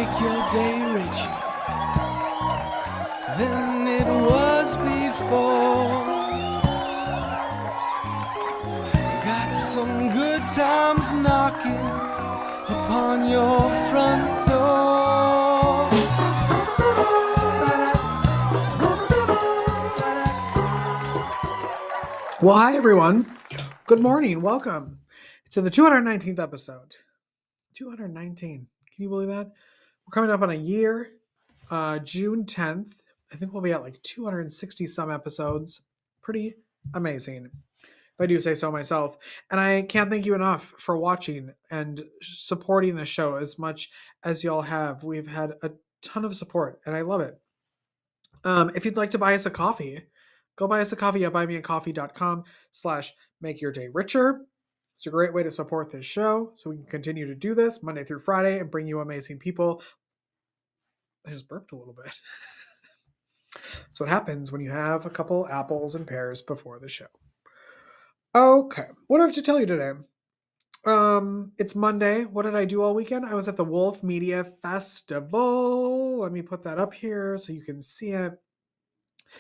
make your day richer than it was before. Got some good times knocking upon your front door. Well, hi, everyone. Good morning. Welcome to the 219th episode. 219. Can you believe that? We're coming up on a year, June 10th. I think we'll be at like 260 some episodes. Pretty amazing, if I do say so myself. And I can't thank you enough for watching and supporting the show as much as y'all have. We've had a ton of support, and I love it. If you'd like to buy us a coffee, go buy us a coffee at buymeacoffee.com/makeyourdayricher. It's a great way to support this show so we can continue to do this Monday through Friday and bring you amazing people. I just burped a little bit. That's what happens when you have a couple apples and pears before the show. Okay, what do I have to tell you today? It's Monday. What did I do all weekend? I was at the Wolf Media Festival. Let me put that up here so you can see it.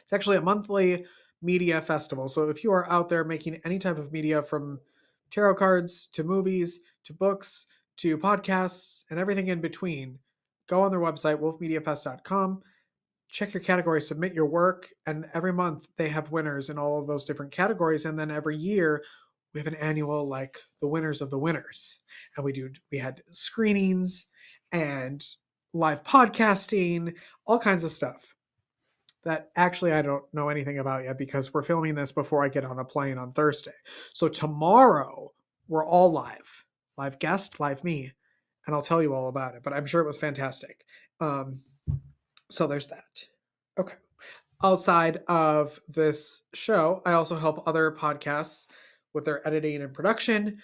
It's actually a monthly media festival. So if you are out there making any type of media, from tarot cards to movies to books to podcasts and everything in between, go on their website, wolfmediafest.com, check your category, submit your work, and every month they have winners in all of those different categories. And then every year we have an annual, like, the winners of the winners. And we had screenings and live podcasting, all kinds of stuff that actually I don't know anything about yet because we're filming this before I get on a plane on Thursday. So tomorrow we're all live guest, live me, and I'll tell you all about it, but I'm sure it was fantastic. So there's that. Okay. Outside of this show, I also help other podcasts with their editing and production.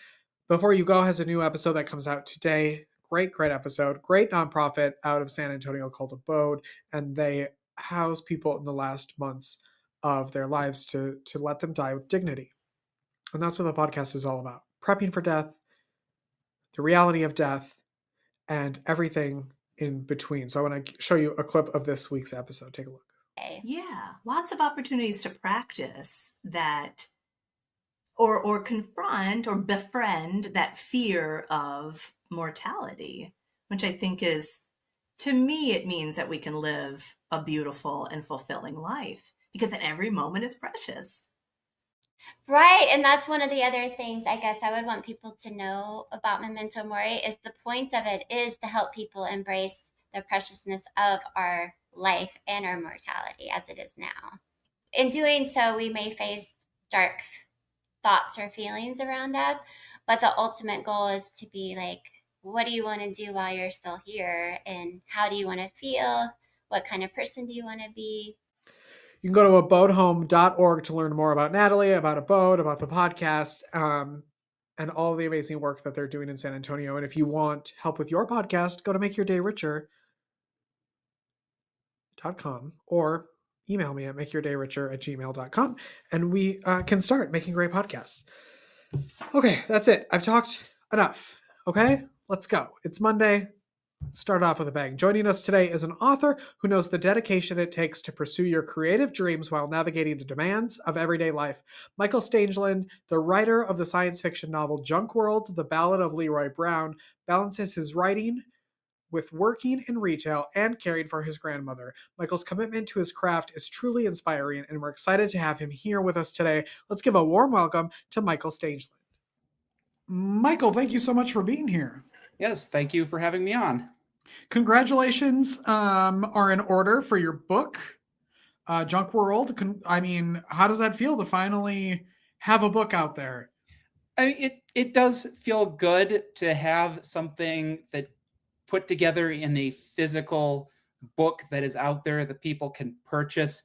Before You Go has a new episode that comes out today. Great episode. Great nonprofit out of San Antonio called Abode, and they house people in the last months of their lives to let them die with dignity. And that's what the podcast is all about. Prepping for death, the reality of death, and everything in between. So I want to show you a clip of this week's episode. Take a look. Yeah, lots of opportunities to practice that or confront or befriend that fear of mortality, which I think is, to me, it means that we can live a beautiful and fulfilling life because then every moment is precious. Right. And that's one of the other things I guess I would want people to know about Memento Mori is the point of it is to help people embrace the preciousness of our life and our mortality as it is now. In doing so, we may face dark thoughts or feelings around death, but the ultimate goal is to be like, what do you want to do while you're still here? And how do you want to feel? What kind of person do you want to be? You can go to abodehome.org to learn more about Natalie, about Abode, about the podcast, and all the amazing work that they're doing in San Antonio. And if you want help with your podcast, go to makeyourdayricher.com or email me at makeyourdayricher@gmail.com, and we can start making great podcasts. Okay, that's it. I've talked enough. Okay, let's go. It's Monday. Let's start off with a bang. Joining us today is an author who knows the dedication it takes to pursue your creative dreams while navigating the demands of everyday life. Michael Stangeland, the writer of the science fiction novel Junkworld, the Ballad of Leroy Brown, balances his writing with working in retail and caring for his grandmother. Michael's commitment to his craft is truly inspiring, and we're excited to have him here with us today. Let's give a warm welcome to Michael Stangeland. Michael, thank you so much for being here. Yes, thank you for having me on. Congratulations are in order for your book, Junkworld. I mean, how does that feel to finally have a book out there? I mean, it does feel good to have something that put together in a physical book that is out there that people can purchase.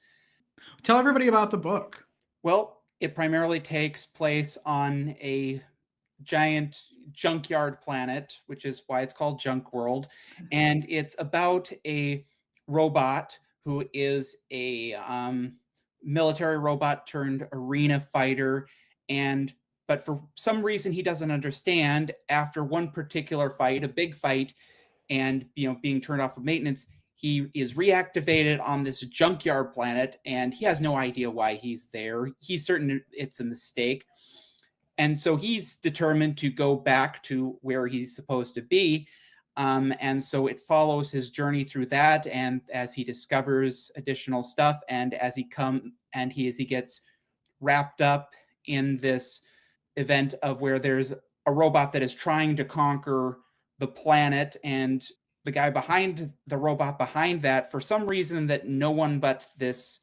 Tell everybody about the book. Well, it primarily takes place on a giant junkyard planet, which is why it's called Junkworld. And it's about a robot who is a military robot turned arena fighter. But for some reason he doesn't understand, after one particular fight, a big fight, and being turned off of maintenance, he is reactivated on this junkyard planet, and he has no idea why he's there. He's certain it's a mistake. And so he's determined to go back to where he's supposed to be. And so it follows his journey through that, and as he discovers additional stuff, and as he gets wrapped up in this event of where there's a robot that is trying to conquer the planet, and the guy behind the robot behind that, for some reason that no one but this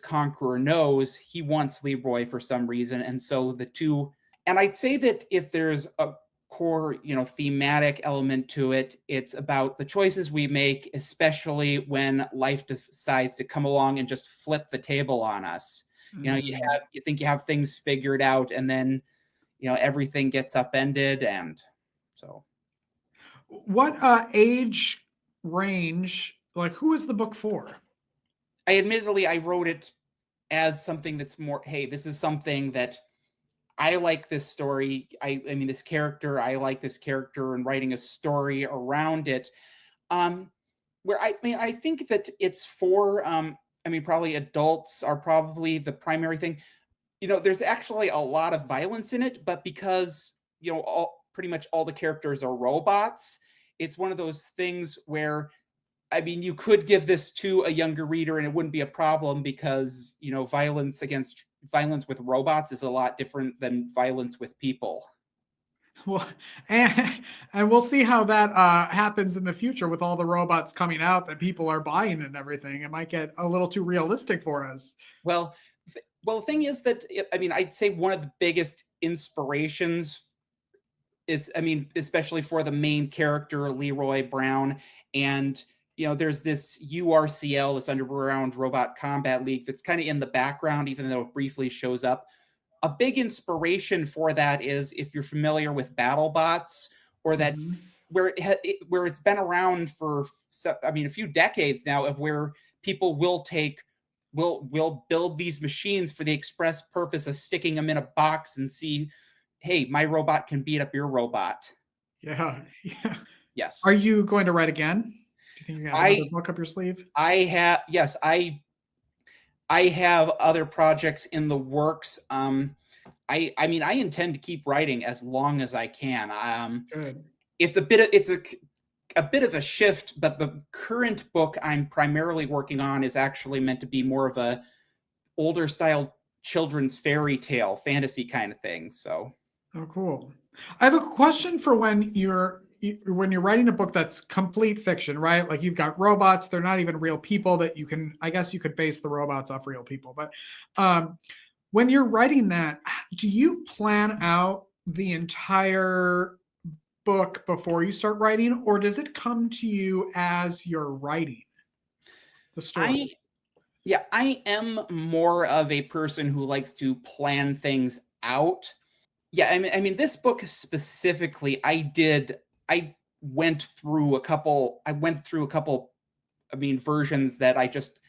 conqueror knows, he wants Leroy for some reason. And so the two, and I'd say that if there's a core thematic element to it, it's about the choices we make, especially when life decides to come along and just flip the table on us. You think you have things figured out, and then everything gets upended. And so what age range, like, who is the book for? I wrote it as something that's more, hey, this is something that I like this story. I mean, this character, I like this character, and writing a story around it. Where I think that it's for, probably adults are probably the primary thing. There's actually a lot of violence in it, but because, pretty much all the characters are robots, it's one of those things where, you could give this to a younger reader and it wouldn't be a problem, because, violence with robots is a lot different than violence with people. Well, and we'll see how that happens in the future with all the robots coming out that people are buying and everything. It might get a little too realistic for us. Well, the thing is that, I'd say one of the biggest inspirations is, especially for the main character, Leroy Brown, and there's this URCL, this Underground Robot Combat League, that's kind of in the background, even though it briefly shows up. A big inspiration for that is, if you're familiar with BattleBots, or that where it's been around for a few decades now, of where people will build these machines for the express purpose of sticking them in a box and see, hey, my robot can beat up your robot. Yeah. Yes. Are you going to write again? Do you think you're going to have another book up your sleeve? Yes, I have other projects in the works. I intend to keep writing as long as I can. Good. It's a bit of a shift, but the current book I'm primarily working on is actually meant to be more of a older style children's fairy tale fantasy kind of thing. So. Oh, cool. I have a question for when you're writing a book that's complete fiction, right? Like, you've got robots, they're not even real people that I guess you could base the robots off real people. But when you're writing that, do you plan out the entire book before you start writing, or does it come to you as you're writing the story? I am more of a person who likes to plan things out. Yeah, this book specifically, I went through a couple versions that I just,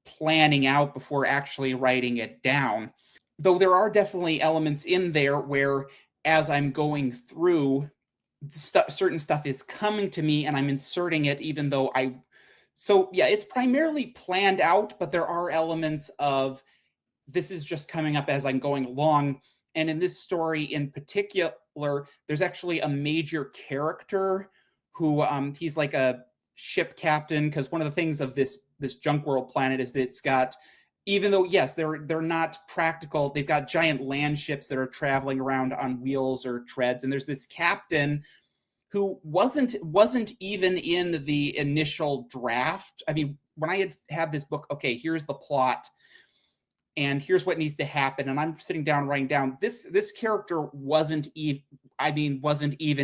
planning out before actually writing it down. Though there are definitely elements in there where, as I'm going through, certain stuff is coming to me and I'm inserting it, even though it's primarily planned out, but there are elements of, this is just coming up as I'm going along. And in this story in particular, there's actually a major character who, he's like a ship captain, because one of the things of this Junkworld planet is that it's got, even though, yes, they're not practical, they've got giant land ships that are traveling around on wheels or treads. And there's this captain who wasn't even in the initial draft. When I had this book, okay, here's the plot, and here's what needs to happen, and I'm sitting down writing down, this character wasn't even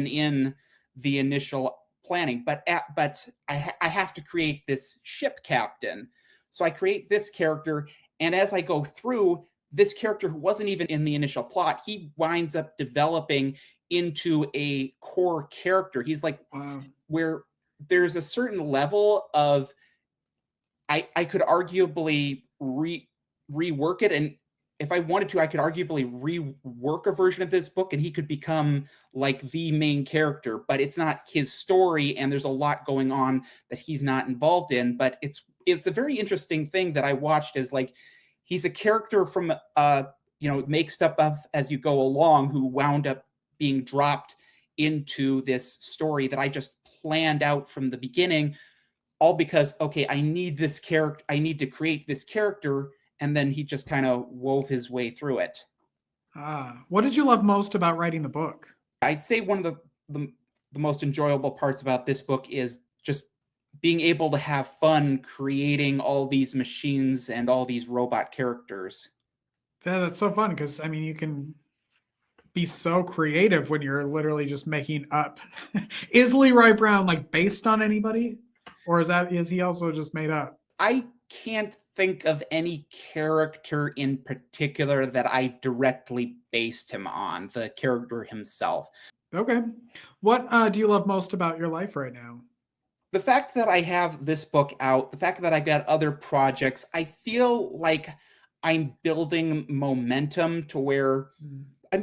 in the initial planning, but I have to create this ship captain. So I create this character, and as I go through, this character who wasn't even in the initial plot, he winds up developing into a core character. He's like, wow, where there's a certain level of, I could arguably rework it, and if I wanted to, I could arguably rework a version of this book and he could become like the main character, but it's not his story and there's a lot going on that he's not involved in. But it's a very interesting thing that I watched as like, he's a character from, make stuff up as you go along, who wound up being dropped into this story that I just planned out from the beginning, all because, okay, I need this character, I need to create this character. And then he just kind of wove his way through it. What did you love most about writing the book? I'd say one of the most enjoyable parts about this book is just being able to have fun creating all these machines and all these robot characters. Yeah, that's so fun because, I mean, you can be so creative when you're literally just making up. Is Leroy Brown like based on anybody? Or is he also just made up? I can't think of any character in particular that I directly based him on, the character himself. Okay. What do you love most about your life right now? The fact that I have this book out, the fact that I've got other projects, I feel like I'm building momentum to where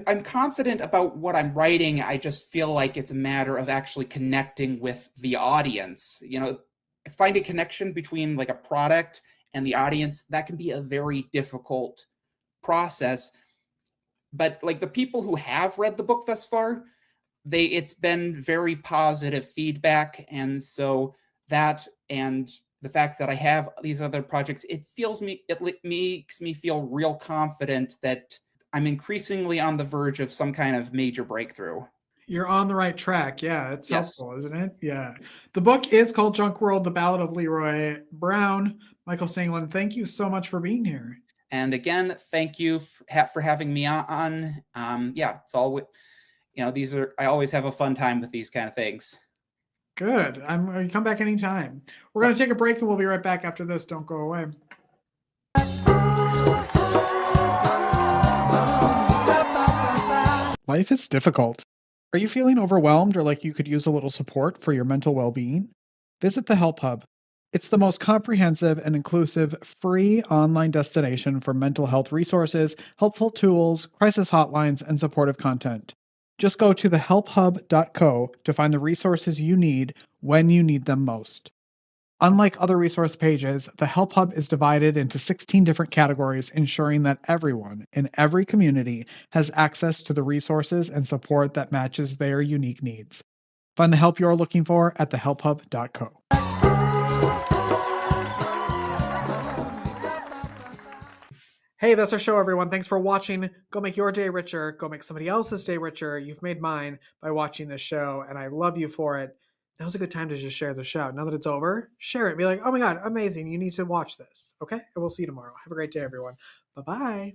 I'm confident about what I'm writing. I just feel like it's a matter of actually connecting with the audience. Find a connection between like a product and the audience. That can be a very difficult process. But like the people who have read the book thus far, it's been very positive feedback. And so that, and the fact that I have these other projects, it makes me feel real confident that I'm increasingly on the verge of some kind of major breakthrough. You're on the right track. Yeah, it's Yes. helpful, isn't it? Yeah. The book is called Junkworld, The Ballad of Leroy Brown. Michael Stangeland, thank you so much for being here. And again, thank you for having me on. It's all, I always have a fun time with these kind of things. Good. I'm going to come back anytime. We're going to take a break and we'll be right back after this. Don't go away. Life is difficult. Are you feeling overwhelmed or like you could use a little support for your mental well-being? Visit the Help Hub. It's the most comprehensive and inclusive free online destination for mental health resources, helpful tools, crisis hotlines, and supportive content. Just go to thehelphub.co to find the resources you need when you need them most. Unlike other resource pages, the Help Hub is divided into 16 different categories, ensuring that everyone in every community has access to the resources and support that matches their unique needs. Find the help you're looking for at thehelphub.co. Hey, that's our show, everyone. Thanks for watching. Go make your day richer. Go make somebody else's day richer. You've made mine by watching this show, and I love you for it. Now's a good time to just share the show. Now that it's over, share it. Be like, oh my God, amazing. You need to watch this. Okay? And we'll see you tomorrow. Have a great day, everyone. Bye-bye.